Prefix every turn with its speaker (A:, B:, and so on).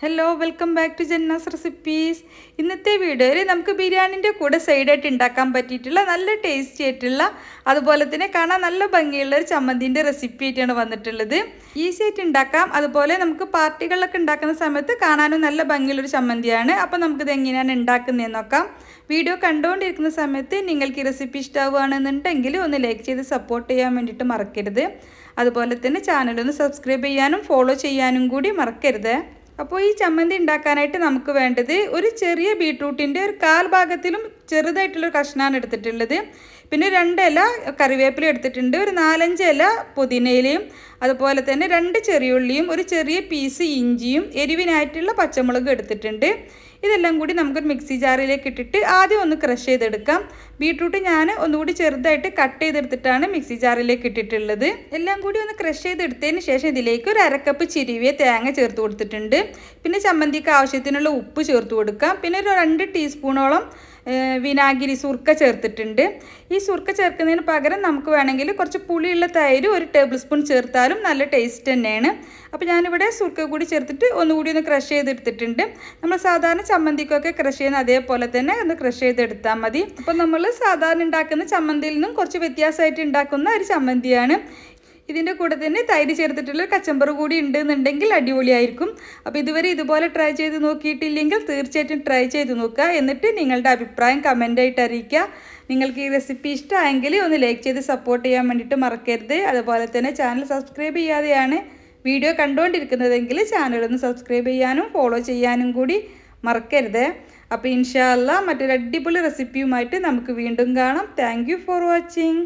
A: Hello welcome back to Janna's recipes. ഇന്നത്തെ വീഡിയോയിൽ നമുക്ക് ബിരിയാണിൻ്റെ കൂടെ സൈഡായിട്ട് ഉണ്ടാക്കാൻ പറ്റിയിട്ടുള്ള നല്ല ടേസ്റ്റി ആയിട്ടുള്ള അതുപോലെ തന്നെ കാണാൻ നല്ല ഭംഗിയുള്ള ഒരു ചമ്മന്തിൻ്റെ റെസിപ്പി ആയിട്ടാണ് വന്നിട്ടുള്ളത്. ഈസി ആയിട്ട് ഉണ്ടാക്കാം, അതുപോലെ നമുക്ക് പാർട്ടികളിലൊക്കെ ഉണ്ടാക്കുന്ന സമയത്ത് കാണാനും നല്ല ഭംഗിയുള്ളൊരു ചമ്മന്തിയാണ്. അപ്പോൾ നമുക്കിത് എങ്ങനെയാണ് ഉണ്ടാക്കുന്നതെന്ന് നോക്കാം. വീഡിയോ കണ്ടുകൊണ്ടിരിക്കുന്ന സമയത്ത് നിങ്ങൾക്ക് ഈ റെസിപ്പി ഇഷ്ടമാവുകയാണെന്നുണ്ടെങ്കിൽ ഒന്ന് ലൈക്ക് ചെയ്ത് സപ്പോർട്ട് ചെയ്യാൻ വേണ്ടിയിട്ട് മറക്കരുത്. അതുപോലെ തന്നെ ചാനലൊന്ന് സബ്സ്ക്രൈബ് ചെയ്യാനും ഫോളോ ചെയ്യാനും കൂടി മറക്കരുത്. അപ്പോൾ ഈ ചമ്മന്തി ഉണ്ടാക്കാനായിട്ട് നമുക്ക് വേണ്ടത് ഒരു ചെറിയ ബീട്രൂട്ടിൻ്റെ ഒരു കാൽ ഭാഗത്തിലും ചെറുതായിട്ടുള്ളൊരു കഷ്ണമാണ് എടുത്തിട്ടുള്ളത്. പിന്നെ 2 ഇല കറിവേപ്പില എടുത്തിട്ടുണ്ട്, ഒരു 4-5 ഇല പുതിനയിലയും, അതുപോലെ തന്നെ 2 ചെറിയ ഉള്ളിയും ഒരു ചെറിയ പീസ് ഇഞ്ചിയും എരിവിനായിട്ടുള്ള പച്ചമുളകും എടുത്തിട്ടുണ്ട്. ഇതെല്ലാം കൂടി നമുക്കൊരു മിക്സി ജാറിലേക്ക് ഇട്ടിട്ട് ആദ്യം ഒന്ന് ക്രഷ് ചെയ്തെടുക്കാം. ബീട്രൂട്ട് ഞാൻ ഒന്നുകൂടി ചെറുതായിട്ട് കട്ട് ചെയ്തെടുത്തിട്ടാണ് മിക്സി ജാറിലേക്ക് ഇട്ടിട്ടുള്ളത്. എല്ലാം കൂടി ഒന്ന് ക്രഷ് ചെയ്തെടുത്തതിന് ശേഷം ഇതിലേക്ക് ഒരു 1/2 കപ്പ് ചിരുവിയ തേങ്ങ ചേർത്ത് കൊടുത്തിട്ടുണ്ട്. പിന്നെ ചമ്മന്തിക്ക് ആവശ്യത്തിനുള്ള ഉപ്പ് ചേർത്ത് കൊടുക്കാം. പിന്നെ ഒരു 2 ടീസ്പൂണോളം വിനാഗിരി സുർക്ക ചേർത്തിട്ടുണ്ട്. ഈ സുർക്ക ചേർക്കുന്നതിന് പകരം നമുക്ക് വേണമെങ്കിൽ കുറച്ച് പുളിയുള്ള തൈര് 1 ടേബിൾ സ്പൂൺ ചേർത്താലും നല്ല ടേസ്റ്റ് തന്നെയാണ്. അപ്പോൾ ഞാനിവിടെ സുർക്ക കൂടി ചേർത്തിട്ട് ഒന്നുകൂടി ഒന്ന് ക്രഷ് ചെയ്തെടുത്തിട്ടുണ്ട്. നമ്മൾ സാധാരണ ചമ്മന്തിക്കൊക്കെ ക്രഷ് ചെയ്യുന്ന അതേപോലെ തന്നെ ഒന്ന് ക്രഷ് ചെയ്തെടുത്താൽ മതി. അപ്പോൾ നമ്മൾ സാധാരണ ഉണ്ടാക്കുന്ന ചമ്മന്തിയിൽ നിന്നും കുറച്ച് വ്യത്യാസമായിട്ട് ഉണ്ടാക്കുന്ന ഒരു ചമ്മന്തിയാണ്. ഇതിൻ്റെ കൂടെ തന്നെ തൈര് ചേർത്തിട്ടുള്ള കച്ചമ്പറ് കൂടി ഉണ്ടെന്നുണ്ടെങ്കിൽ അടിപൊളിയായിരിക്കും. അപ്പോൾ ഇതുവരെ ഇതുപോലെ ട്രൈ ചെയ്ത് നോക്കിയിട്ടില്ലെങ്കിൽ തീർച്ചയായിട്ടും ട്രൈ ചെയ്ത് നോക്കുക. എന്നിട്ട് നിങ്ങളുടെ അഭിപ്രായം കമൻ്റായിട്ട് അറിയിക്കുക. നിങ്ങൾക്ക് ഈ റെസിപ്പി ഇഷ്ടമായെങ്കിൽ ഒന്ന് ലൈക്ക് ചെയ്ത് സപ്പോർട്ട് ചെയ്യാൻ വേണ്ടിയിട്ട് മറക്കരുത്. അതുപോലെ തന്നെ ചാനൽ സബ്സ്ക്രൈബ് ചെയ്യാതെയാണ് വീഡിയോ കണ്ടുകൊണ്ടിരിക്കുന്നതെങ്കിൽ ചാനലൊന്ന് സബ്സ്ക്രൈബ് ചെയ്യാനും ഫോളോ ചെയ്യാനും കൂടി മറക്കരുത്. അപ്പോൾ ഇൻഷാ അല്ലാഹ് മറ്റൊരു അടിപൊളി റെസിപ്പിയുമായിട്ട് നമുക്ക് വീണ്ടും കാണാം. Thank you for watching.